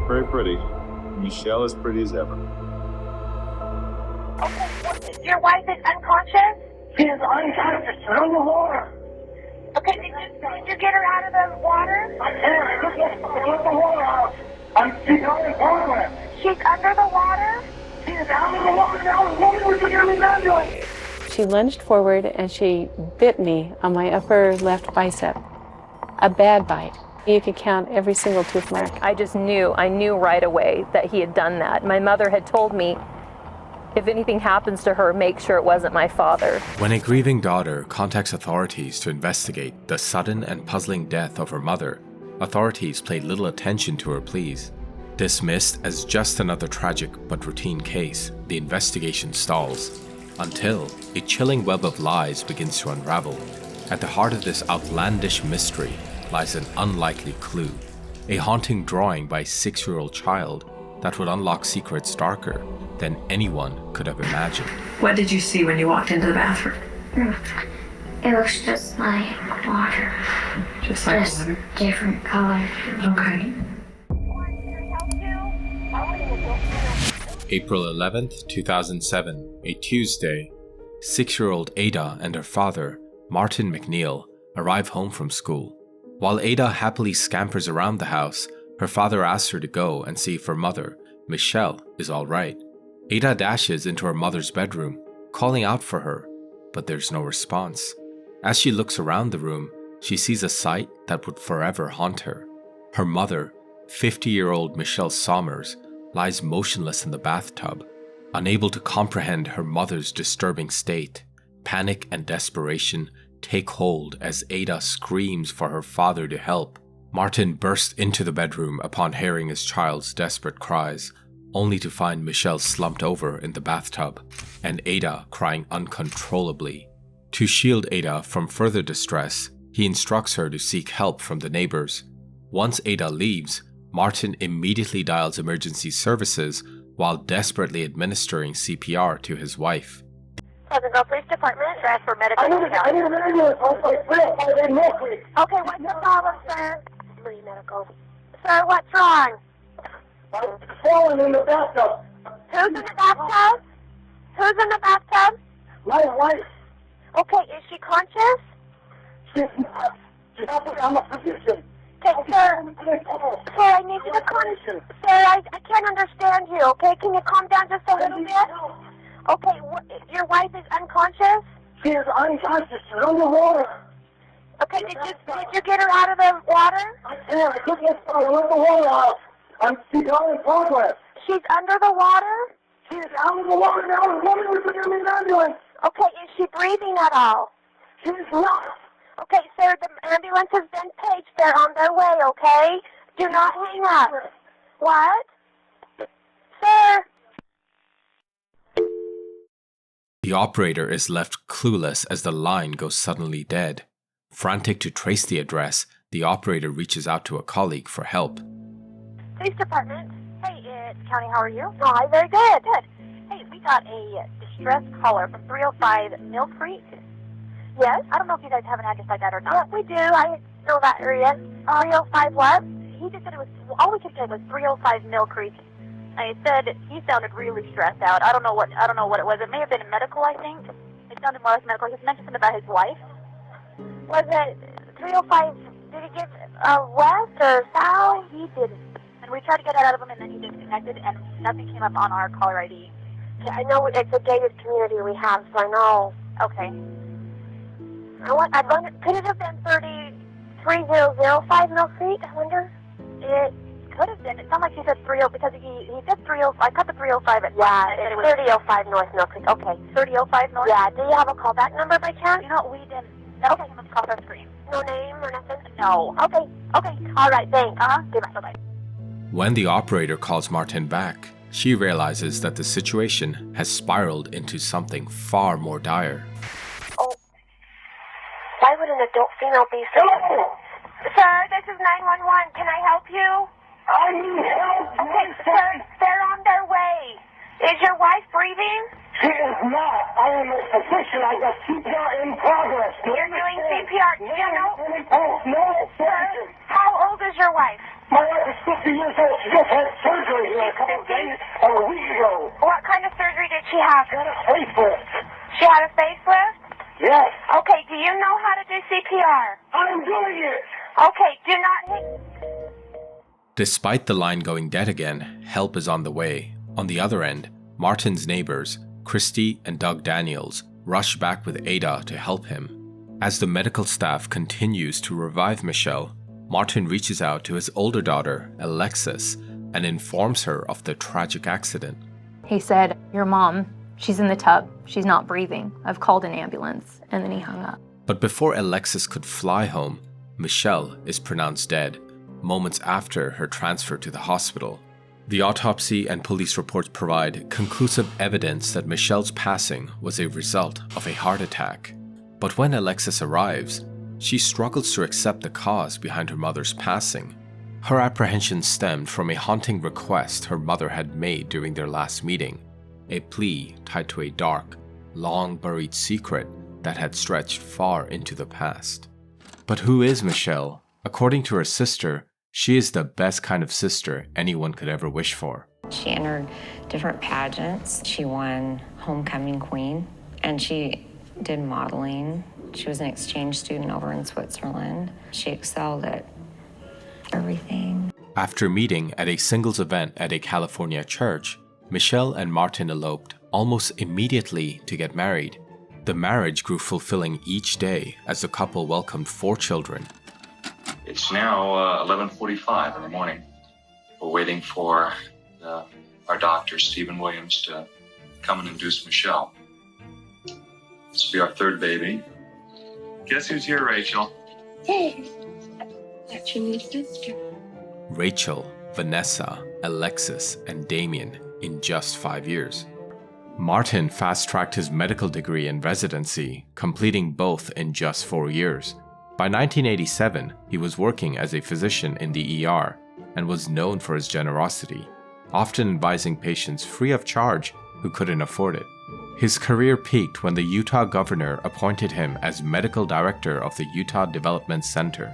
very pretty. Michelle is pretty as ever. Okay, your wife is unconscious? She is unconscious. She's underwater. Okay, did you get her out of the water? I can't. I let the water out. She's not in progress. She's under the water? She is out of the water now. The woman was in the ambulance. She lunged forward and she bit me on my upper left bicep. A bad bite. You could count every single tooth mark. I knew right away that he had done that. My mother had told me, if anything happens to her, make sure it wasn't my father. When a grieving daughter contacts authorities to investigate the sudden and puzzling death of her mother, authorities pay little attention to her pleas. Dismissed as just another tragic but routine case, the investigation stalls, until a chilling web of lies begins to unravel. At the heart of this outlandish mystery lies an unlikely clue, a haunting drawing by a 6-year-old child that would unlock secrets darker than anyone could have imagined. What did you see when you walked into the bathroom? It looks just like water. Just like Just water? different color. Okay. April 11th, 2007, a Tuesday, 6-year-old Ada and her father, Martin McNeill, arrive home from school. While Ada happily scampers around the house, her father asks her to go and see if her mother, Michelle, is all right. Ada dashes into her mother's bedroom, calling out for her, but there's no response. As she looks around the room, she sees a sight that would forever haunt her. Her mother, 50-year-old Michele Somers, lies motionless in the bathtub. Unable to comprehend her mother's disturbing state, panic and desperation take hold as Ada screams for her father to help. Martin bursts into the bedroom upon hearing his child's desperate cries, only to find Michelle slumped over in the bathtub and Ada crying uncontrollably. To shield Ada from further distress, he instructs her to seek help from the neighbors. Once Ada leaves, Martin immediately dials emergency services while desperately administering CPR to his wife. Pleasantville Police Department, ask for medical I need an ambulance. I'm like, I Mill Creek. Okay, what's the problem, sir? Free medical. Sir, what's wrong? I'm falling in the bathtub. Who's in the bathtub? Who's in the bathtub? My wife. Okay, is she conscious? She's not. She's not. I'm a physician. Okay, sir, I need you to calm. Sir, I can't understand you, okay? Can you calm down just a little bit? Okay, your wife is unconscious? She is unconscious. She's underwater. Okay, did you get her out of the water? I can't. I couldn't let the water out. She's not in progress. She's under the water? She's out of the water now. The woman was in the ambulance. Okay, is she breathing at all? She's not. Okay, sir, the ambulance has been paged. They're on their way, okay? Do not hang up. What? Sir? The operator is left clueless as the line goes suddenly dead. Frantic to trace the address, the operator reaches out to a colleague for help. Police Department. Hey, it's County. How are you? Hi, very good. Good. Hey, we got a distress caller from 305 Mill Creek. Yes? I don't know if you guys have an address like that or not. Yeah, we do. I know that area. 305 what? He just said it was, all we could get was 305 Mill Creek. I said he sounded really stressed out. I don't know what it was. It may have been medical, I think. It sounded more like medical. He mentioned something about his wife. Was it 305, did he give west or south? He didn't. And we tried to get that out of him, and then he disconnected, and nothing came up on our caller ID. Yeah, I know it's a gated community we have, so I know. Okay. I wonder, could it have been 3005 Mill Creek, I wonder? It could have been. It sounded like he said 30, because he said 30, I cut the 305 at it was 3005 North Mill Creek. Okay. 3005 North? Yeah. Do you have a callback number by chance? You know, we didn't. Okay. Let's call our screen. No name or nothing? No. Okay. All right, thanks. Goodbye. Bye-bye. When the operator calls Martin back, she realizes that the situation has spiraled into something far more dire. Oh. Why would an adult female be so... Sir, this is 911. Can I help you? I need help. Okay, sir, they're on their way. Is your wife breathing? She is not. I am a physician. I got CPR in progress. You're doing CPR. Do you know? No, Sir, how old is your wife? My wife is 60 years old. She just had surgery here a couple of days or a week ago. What kind of surgery did she have? She had a facelift. She had a facelift? Yes. Okay, do you know how to do CPR? I'm doing it. Okay, do not hit... Despite the line going dead again, help is on the way. On the other end, Martin's neighbors, Christy and Doug Daniels, rush back with Ada to help him. As the medical staff continues to revive Michele, Martin reaches out to his older daughter, Alexis, and informs her of the tragic accident. He said, "Your mom, she's in the tub. She's not breathing. I've called an ambulance." And then he hung up. But before Alexis could fly home, Michele is pronounced dead, moments after her transfer to the hospital. The autopsy and police reports provide conclusive evidence that Michele's passing was a result of a heart attack. But when Alexis arrives, she struggles to accept the cause behind her mother's passing. Her apprehension stemmed from a haunting request her mother had made during their last meeting, a plea tied to a dark, long-buried secret that had stretched far into the past. But who is Michele? According to her sister, she is the best kind of sister anyone could ever wish for. She entered different pageants. She won Homecoming Queen, and she did modeling. She was an exchange student over in Switzerland. She excelled at everything. After meeting at a singles event at a California church, Michele and Martin eloped almost immediately to get married. The marriage grew fulfilling each day as the couple welcomed 4 children. It's now 11:45 in the morning. We're waiting for our doctor, Stephen Williams, to come and induce Michele. This will be our 3rd baby. Guess who's here, Rachel? Hey, that's your new sister. Rachel, Vanessa, Alexis, and Damien in just 5 years. Martin fast-tracked his medical degree and residency, completing both in just 4 years. By 1987, he was working as a physician in the ER and was known for his generosity, often advising patients free of charge who couldn't afford it. His career peaked when the Utah governor appointed him as medical director of the Utah Development Center.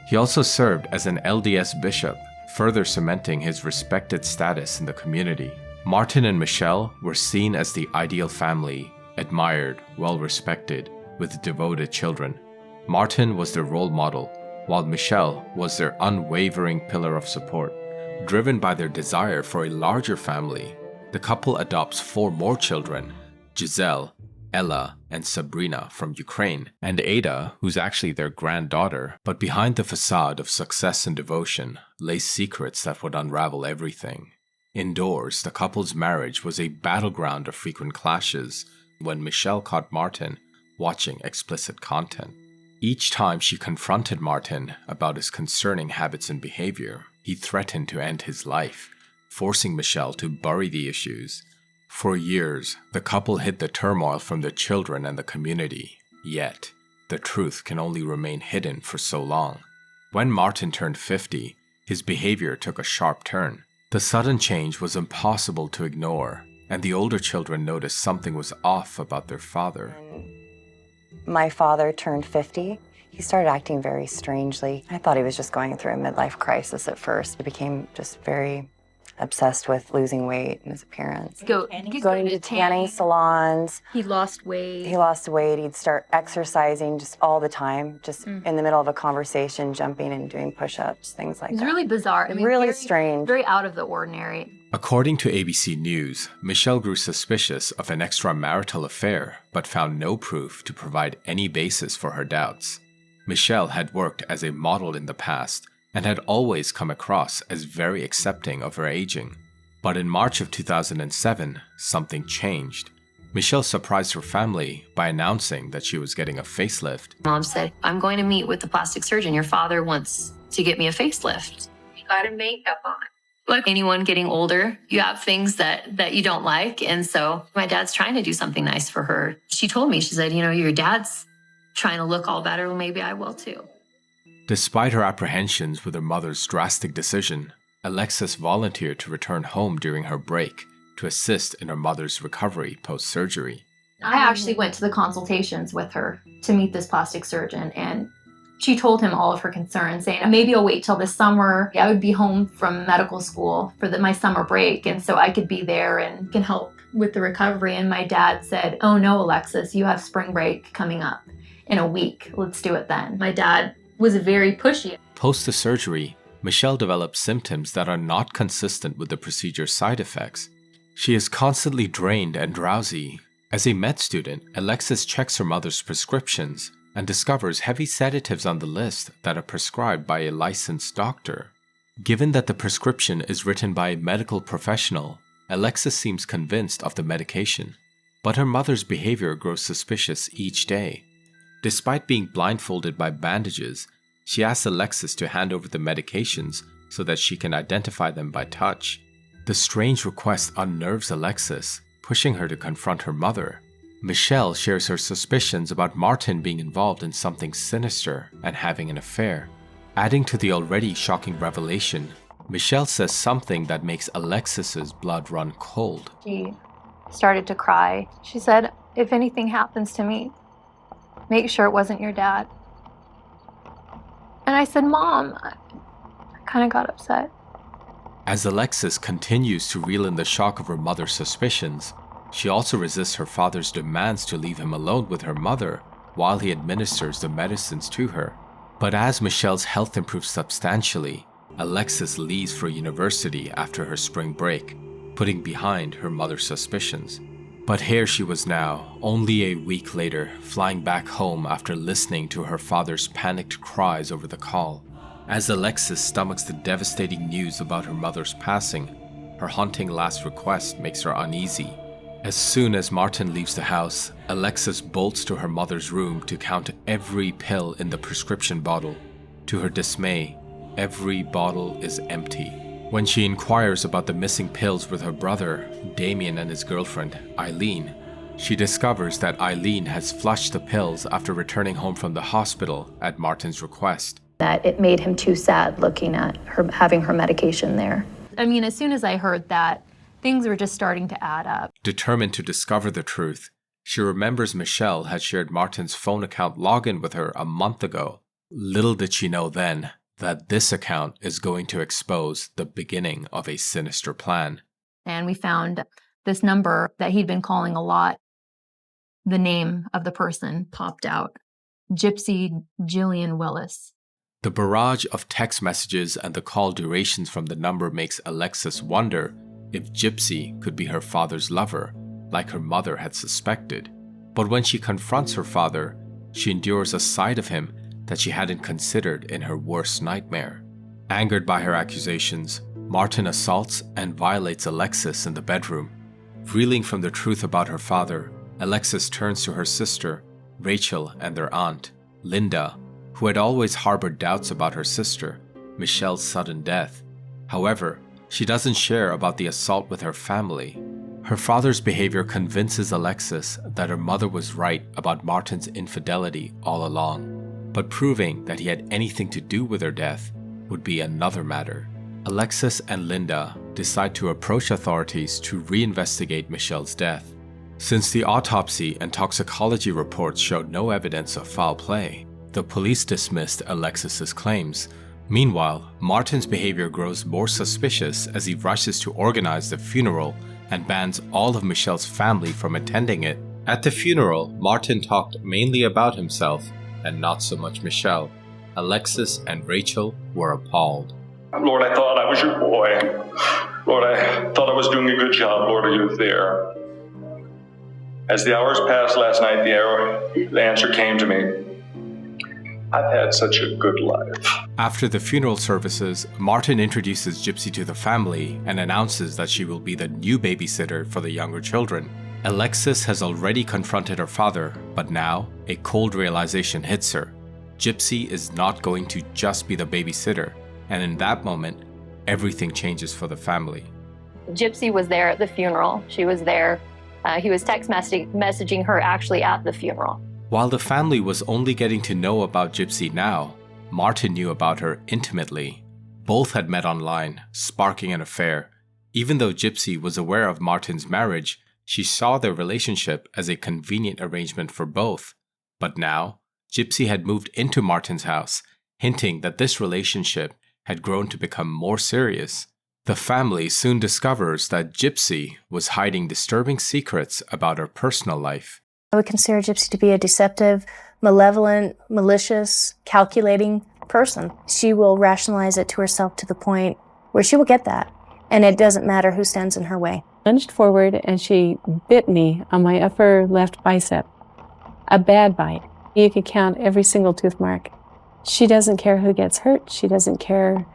He also served as an LDS bishop, further cementing his respected status in the community. Martin and Michele were seen as the ideal family, admired, well-respected, with devoted children. Martin was their role model, while Michele was their unwavering pillar of support. Driven by their desire for a larger family, the couple adopts 4 more children: Giselle, Ella, and Sabrina from Ukraine, and Ada, who's actually their granddaughter. But behind the facade of success and devotion lay secrets that would unravel everything. Indoors, the couple's marriage was a battleground of frequent clashes when Michele caught Martin watching explicit content. Each time she confronted Martin about his concerning habits and behavior, he threatened to end his life, forcing Michele to bury the issues. For years, the couple hid the turmoil from their children and the community, yet the truth can only remain hidden for so long. When Martin turned 50, his behavior took a sharp turn. The sudden change was impossible to ignore, and the older children noticed something was off about their father. My father turned 50. He started acting very strangely. I thought he was just going through a midlife crisis at first. He became just very obsessed with losing weight and his appearance. Going to tanning salons. He lost weight. He'd start exercising just all the time, just in the middle of a conversation, jumping and doing push-ups, things like that. It's really bizarre. I mean, really very strange. Very out of the ordinary. According to ABC News, Michele grew suspicious of an extramarital affair, but found no proof to provide any basis for her doubts. Michele had worked as a model in the past and had always come across as very accepting of her aging. But in March of 2007, something changed. Michele surprised her family by announcing that she was getting a facelift. Mom said, "I'm going to meet with the plastic surgeon. Your father wants to get me a facelift." You got a makeup on. Like anyone getting older, you have things that you don't like. And so my dad's trying to do something nice for her. She told me, she said, your dad's trying to look all better. Well, maybe I will too. Despite her apprehensions with her mother's drastic decision, Alexis volunteered to return home during her break to assist in her mother's recovery post-surgery. I actually went to the consultations with her to meet this plastic surgeon, and She told him all of her concerns, saying, maybe I'll wait till this summer. I would be home from medical school for my summer break, and so I could be there and can help with the recovery. And my dad said, oh no, Alexis, you have spring break coming up in a week. Let's do it then. My dad was very pushy. Post the surgery, Michele developed symptoms that are not consistent with the procedure's side effects. She is constantly drained and drowsy. As a med student, Alexis checks her mother's prescriptions and discovers heavy sedatives on the list that are prescribed by a licensed doctor. Given that the prescription is written by a medical professional, Alexis seems convinced of the medication, but her mother's behavior grows suspicious each day. Despite being blindfolded by bandages, she asks Alexis to hand over the medications so that she can identify them by touch. The strange request unnerves Alexis, pushing her to confront her mother. Michele shares her suspicions about Martin being involved in something sinister and having an affair. Adding to the already shocking revelation, Michele says something that makes Alexis's blood run cold. She started to cry. She said, if anything happens to me, make sure it wasn't your dad. And I said, Mom, I kind of got upset. As Alexis continues to reel in the shock of her mother's suspicions, she also resists her father's demands to leave him alone with her mother while he administers the medicines to her. But as Michele's health improves substantially, Alexis leaves for university after her spring break, putting behind her mother's suspicions. But here she was now, only a week later, flying back home after listening to her father's panicked cries over the call. As Alexis stomachs the devastating news about her mother's passing, her haunting last request makes her uneasy. As soon as Martin leaves the house, Alexis bolts to her mother's room to count every pill in the prescription bottle. To her dismay, every bottle is empty. When she inquires about the missing pills with her brother, Damien, and his girlfriend, Eileen, she discovers that Eileen has flushed the pills after returning home from the hospital at Martin's request. That it made him too sad looking at her having her medication there. I mean, as soon as I heard that, things were just starting to add up. Determined to discover the truth, she remembers Michele had shared Martin's phone account login with her a month ago. Little did she know then that this account is going to expose the beginning of a sinister plan. And we found this number that he'd been calling a lot. The name of the person popped out. Gypsy Jillian Willis. The barrage of text messages and the call durations from the number makes Alexis wonder if Gypsy could be her father's lover, like her mother had suspected. But when she confronts her father, she endures a side of him that she hadn't considered in her worst nightmare. Angered by her accusations, Martin assaults and violates Alexis in the bedroom. Reeling from the truth about her father, Alexis turns to her sister, Rachel, and their aunt, Linda, who had always harbored doubts about her sister, Michelle's sudden death. However, she doesn't share about the assault with her family. Her father's behavior convinces Alexis that her mother was right about Martin's infidelity all along, but proving that he had anything to do with her death would be another matter. Alexis and Linda decide to approach authorities to reinvestigate Michelle's death. Since the autopsy and toxicology reports showed no evidence of foul play, the police dismissed Alexis's claims. Meanwhile, Martin's behavior grows more suspicious as he rushes to organize the funeral and bans all of Michelle's family from attending it. At the funeral, Martin talked mainly about himself and not so much Michelle. Alexis and Rachel were appalled. Lord, I thought I was your boy. Lord, I thought I was doing a good job. Lord, are you there? As the hours passed last night, the answer came to me. I've had such a good life. After the funeral services, Martin introduces Gypsy to the family and announces that she will be the new babysitter for the younger children. Alexis has already confronted her father, but now a cold realization hits her. Gypsy is not going to just be the babysitter, and in that moment, everything changes for the family. Gypsy was there at the funeral. She was there. He was text messaging her actually at the funeral. While the family was only getting to know about Gypsy now, Martin knew about her intimately. Both had met online, sparking an affair. Even though Gypsy was aware of Martin's marriage, she saw their relationship as a convenient arrangement for both. But now, Gypsy had moved into Martin's house, hinting that this relationship had grown to become more serious. The family soon discovers that Gypsy was hiding disturbing secrets about her personal life. I would consider Gypsy to be a deceptive, malevolent, malicious, calculating person. She will rationalize it to herself to the point where she will get that, and it doesn't matter who stands in her way. Lunged forward and she bit me on my upper left bicep. A bad bite. You could count every single tooth mark. She doesn't care who gets hurt. She doesn't care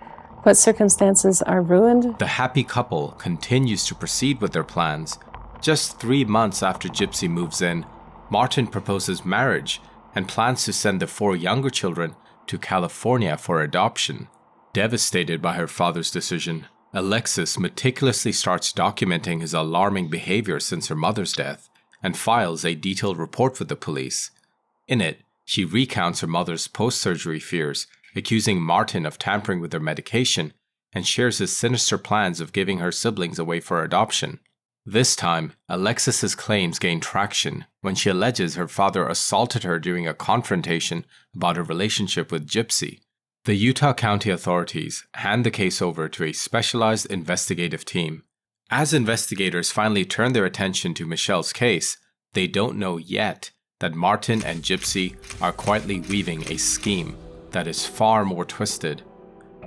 what circumstances are ruined. The happy couple continues to proceed with their plans. Just 3 months after Gypsy moves in, Martin proposes marriage and plans to send the 4 younger children to California for adoption. Devastated by her father's decision, Alexis meticulously starts documenting his alarming behavior since her mother's death and files a detailed report with the police. In it, she recounts her mother's post-surgery fears, accusing Martin of tampering with her medication, and shares his sinister plans of giving her siblings away for adoption. This time, Alexis's claims gain traction when she alleges her father assaulted her during a confrontation about her relationship with Gypsy. The Utah County authorities hand the case over to a specialized investigative team. As investigators finally turn their attention to Michele's case, they don't know yet that Martin and Gypsy are quietly weaving a scheme that is far more twisted.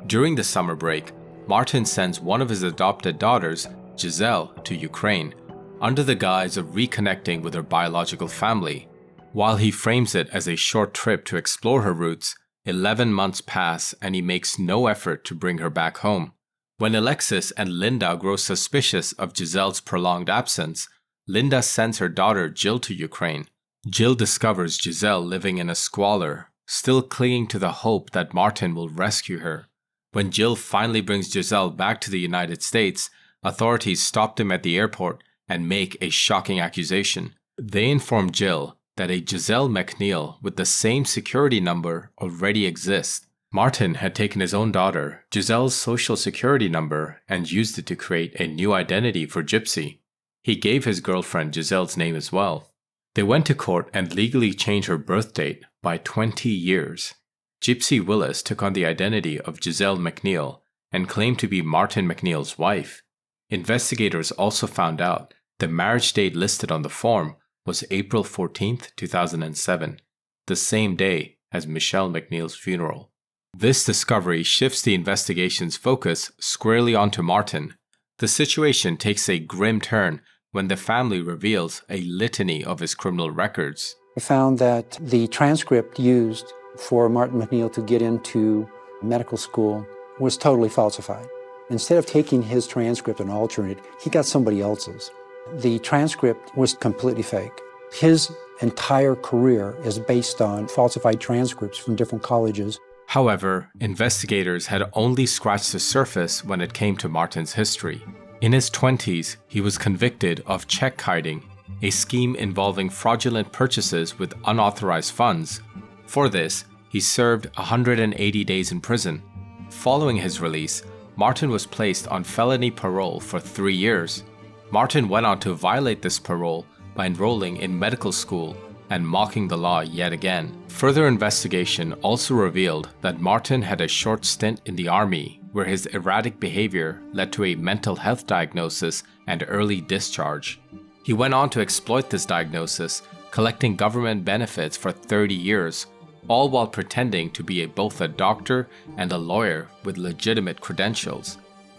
During the summer break, Martin sends one of his adopted daughters, Giselle, to Ukraine, under the guise of reconnecting with her biological family. While he frames it as a short trip to explore her roots, 11 months pass and he makes no effort to bring her back home. When Alexis and Linda grow suspicious of Giselle's prolonged absence, Linda sends her daughter Jill to Ukraine. Jill discovers Giselle living in a squalor, still clinging to the hope that Martin will rescue her. When Jill finally brings Giselle back to the United States, authorities stop them at the airport and make a shocking accusation. They inform Jill that a Giselle McNeill with the same security number already exists. Martin had taken his own daughter, Giselle's social security number, and used it to create a new identity for Gypsy. He gave his girlfriend Giselle's name as well. They went to court and legally changed her birth date by 20 years. Gypsy Willis took on the identity of Giselle McNeill and claimed to be Martin McNeill's wife. Investigators also found out the marriage date listed on the form was April 14, 2007, the same day as Michele McNeill's funeral. This discovery shifts the investigation's focus squarely onto Martin. The situation takes a grim turn when the family reveals a litany of his criminal records. I found that the transcript used for Martin McNeill to get into medical school was totally falsified. Instead of taking his transcript and altering it, he got somebody else's. The transcript was completely fake. His entire career is based on falsified transcripts from different colleges. However, investigators had only scratched the surface when it came to Martin's history. In his 20s, he was convicted of check kiting, a scheme involving fraudulent purchases with unauthorized funds. For this, he served 180 days in prison. Following his release, Martin was placed on felony parole for 3 years. Martin went on to violate this parole by enrolling in medical school and mocking the law yet again. Further investigation also revealed that Martin had a short stint in the army where his erratic behavior led to a mental health diagnosis and early discharge. He went on to exploit this diagnosis, collecting government benefits for 30 years, all while pretending to be both a doctor and a lawyer with legitimate credentials.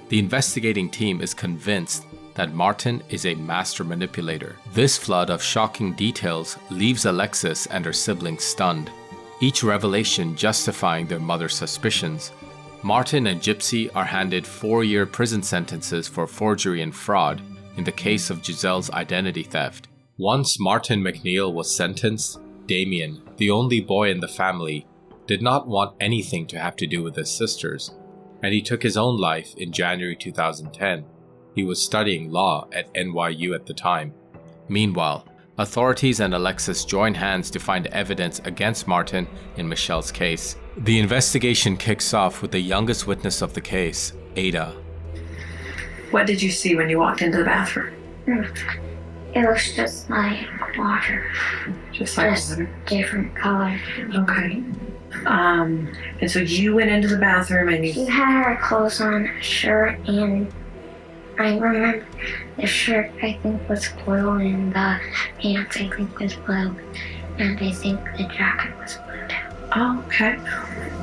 The investigating team is convinced that Martin is a master manipulator. This flood of shocking details leaves Alexis and her siblings stunned, each revelation justifying their mother's suspicions. Martin and Gypsy are handed 4-year prison sentences for forgery and fraud in the case of Giselle's identity theft. Once Martin McNeill was sentenced, Damien, the only boy in the family, did not want anything to have to do with his sisters, and he took his own life in January 2010. He was studying law at NYU at the time. Meanwhile, authorities and Alexis join hands to find evidence against Martin in Michele's case. The investigation kicks off with the youngest witness of the case, Ada. What did you see when you walked into the bathroom? It looks just like water. Just like water? Different color. Okay. And so you went into the bathroom and She had her clothes on, a shirt, and I remember the shirt I think was blue and the pants I think was blue. And I think the jacket was blue too. Oh, okay.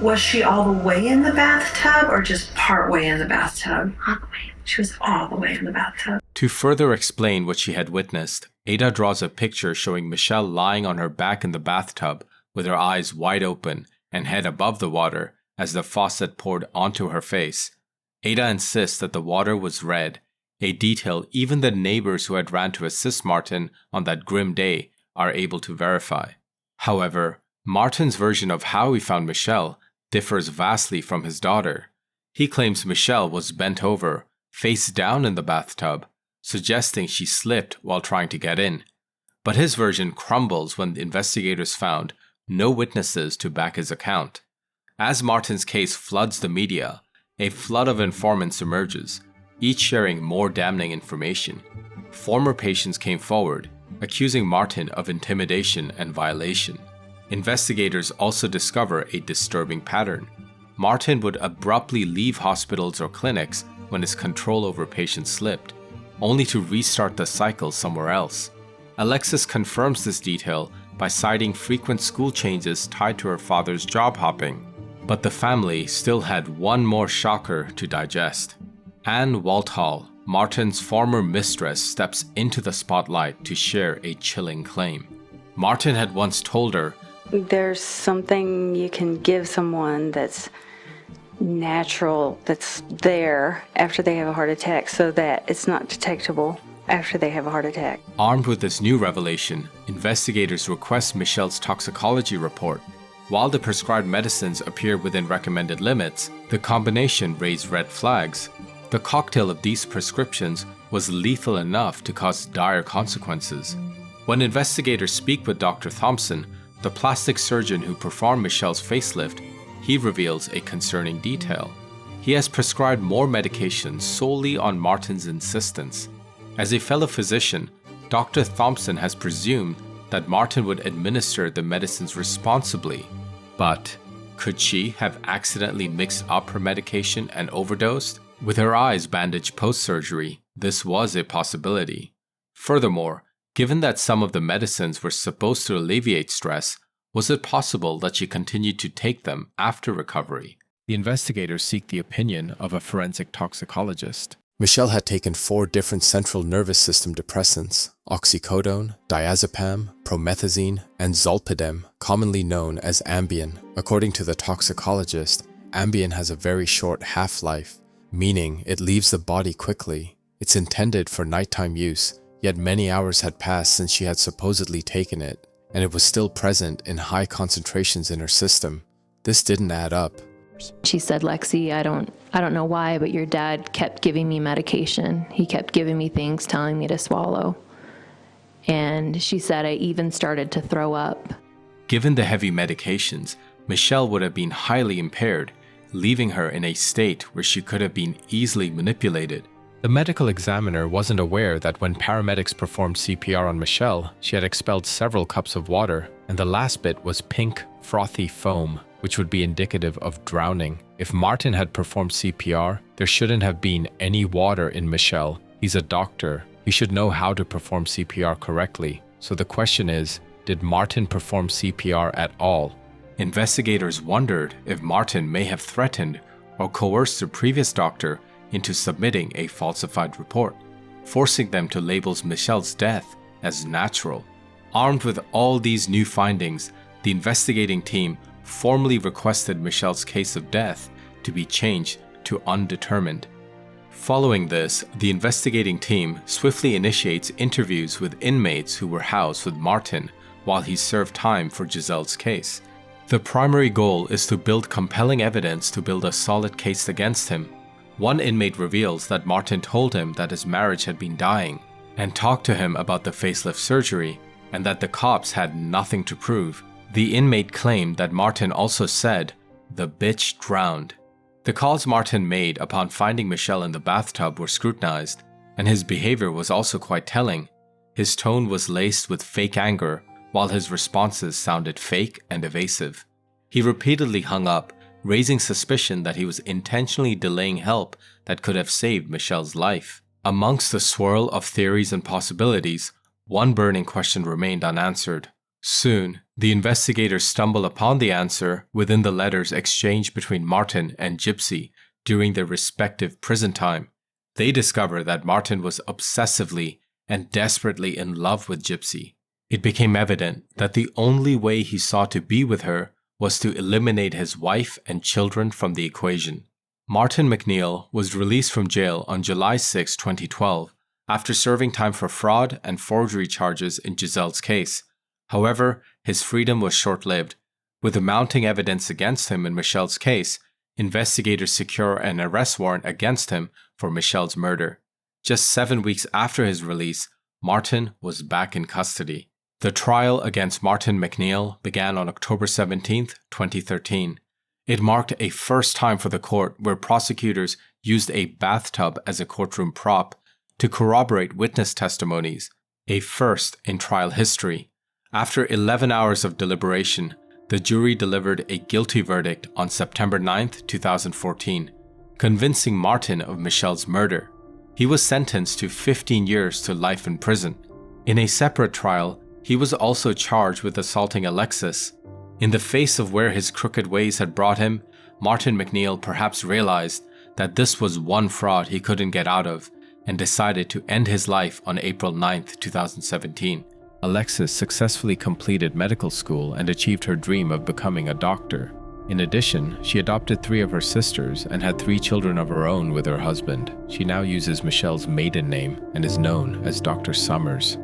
Was she all the way in the bathtub or just part way in the bathtub? All the way. She was all the way in the bathtub. To further explain what she had witnessed, Ada draws a picture showing Michele lying on her back in the bathtub with her eyes wide open and head above the water as the faucet poured onto her face. Ada insists that the water was red, a detail even the neighbors who had ran to assist Martin on that grim day are able to verify. However, Martin's version of how he found Michele differs vastly from his daughter. He claims Michele was bent over, face down in the bathtub, suggesting she slipped while trying to get in. But his version crumbles when the investigators found no witnesses to back his account. As Martin's case floods the media, a flood of informants emerges, each sharing more damning information. Former patients came forward, accusing Martin of intimidation and violation. Investigators also discover a disturbing pattern. Martin would abruptly leave hospitals or clinics when his control over patients slipped, only to restart the cycle somewhere else. Alexis confirms this detail by citing frequent school changes tied to her father's job hopping. But the family still had one more shocker to digest. Anne Walthall, Martin's former mistress, steps into the spotlight to share a chilling claim. Martin had once told her, "There's something you can give someone that's natural, that's there after they have a heart attack so that it's not detectable after they have a heart attack." Armed with this new revelation, investigators request Michele's toxicology report. While the prescribed medicines appear within recommended limits, the combination raised red flags. The cocktail of these prescriptions was lethal enough to cause dire consequences. When investigators speak with Dr. Thompson, the plastic surgeon who performed Michele's facelift, he reveals a concerning detail. He has prescribed more medications solely on Martin's insistence. As a fellow physician, Dr. Thompson has presumed that Martin would administer the medicines responsibly. But could she have accidentally mixed up her medication and overdosed? With her eyes bandaged post-surgery, this was a possibility. Furthermore, given that some of the medicines were supposed to alleviate stress, was it possible that she continued to take them after recovery? The investigators seek the opinion of a forensic toxicologist. Michele had taken 4 different central nervous system depressants: oxycodone, diazepam, promethazine, and zolpidem, commonly known as Ambien. According to the toxicologist, Ambien has a very short half-life, meaning it leaves the body quickly. It's intended for nighttime use, yet many hours had passed since she had supposedly taken it, and it was still present in high concentrations in her system. This didn't add up. She said, "Lexi, I don't know why, but your dad kept giving me medication. He kept giving me things, telling me to swallow." And she said, "I even started to throw up." Given the heavy medications, Michele would have been highly impaired, leaving her in a state where she could have been easily manipulated. The medical examiner wasn't aware that when paramedics performed CPR on Michele, she had expelled several cups of water, and the last bit was pink, frothy foam, which would be indicative of drowning. If Martin had performed CPR, there shouldn't have been any water in Michele. He's a doctor. He should know how to perform CPR correctly. So the question is, did Martin perform CPR at all? Investigators wondered if Martin may have threatened or coerced the previous doctor into submitting a falsified report, forcing them to label Michele's death as natural. Armed with all these new findings, the investigating team formally requested Michele's case of death to be changed to undetermined. Following this, the investigating team swiftly initiates interviews with inmates who were housed with Martin while he served time for Giselle's case. The primary goal is to build compelling evidence to build a solid case against him. One inmate reveals that Martin told him that his marriage had been dying and talked to him about the facelift surgery, and that the cops had nothing to prove. The inmate claimed that Martin also said, "The bitch drowned." The calls Martin made upon finding Michele in the bathtub were scrutinized, and his behavior was also quite telling. His tone was laced with fake anger, while his responses sounded fake and evasive. He repeatedly hung up, raising suspicion that he was intentionally delaying help that could have saved Michelle's life. Amongst the swirl of theories and possibilities, one burning question remained unanswered. Soon, the investigators stumbled upon the answer within the letters exchanged between Martin and Gypsy during their respective prison time. They discovered that Martin was obsessively and desperately in love with Gypsy. It became evident that the only way he sought to be with her was to eliminate his wife and children from the equation. Martin McNeill was released from jail on July 6, 2012, after serving time for fraud and forgery charges in Giselle's case. However, his freedom was short-lived. With the mounting evidence against him in Michelle's case, investigators secure an arrest warrant against him for Michelle's murder. Just 7 weeks after his release, Martin was back in custody. The trial against Martin McNeill began on October 17, 2013. It marked a first time for the court where prosecutors used a bathtub as a courtroom prop to corroborate witness testimonies, a first in trial history. After 11 hours of deliberation, the jury delivered a guilty verdict on September 9, 2014, convincing Martin of Michelle's murder. He was sentenced to 15 years to life in prison. In a separate trial, he was also charged with assaulting Alexis. In the face of where his crooked ways had brought him, Martin McNeill perhaps realized that this was one fraud he couldn't get out of and decided to end his life on April 9, 2017. Alexis successfully completed medical school and achieved her dream of becoming a doctor. In addition, she adopted 3 of her sisters and had 3 children of her own with her husband. She now uses Michelle's maiden name and is known as Dr. Somers.